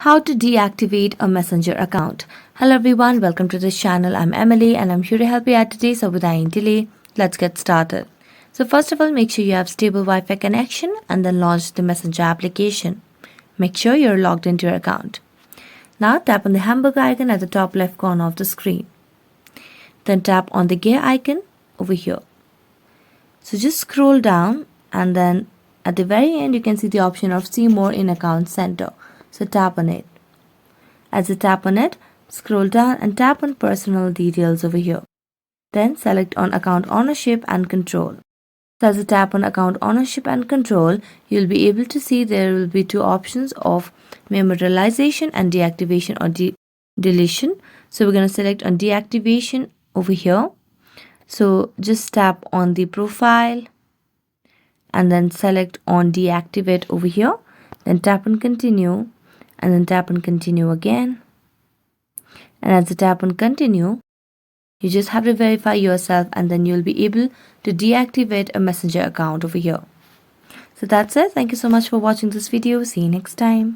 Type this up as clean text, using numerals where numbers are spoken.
How to deactivate a Messenger account. Hello everyone, welcome to this channel. I'm Emily and I'm here to help you out today. So without any delay, let's get started. So first of all, make sure you have stable Wi-Fi connection and then launch the Messenger application. Make sure you're logged into your account. Now tap on the hamburger icon at the top left corner of the screen. Then tap on the gear icon over here. So just scroll down and then at the very end you can see the option of see more in account center. So tap on it. As you tap on it, scroll down and tap on personal details over here. Then select on account ownership and control. So as you tap on account ownership and control, you'll be able to see there will be two options of memorialization and deactivation or deletion. So we're going to select on deactivation over here. So just tap on the profile and then select on deactivate over here. Then tap on continue and then tap on continue again. And as you tap on continue, you just have to verify yourself and then you'll be able to deactivate a Messenger account over here. So that's it. Thank you so much for watching this video. See you next time.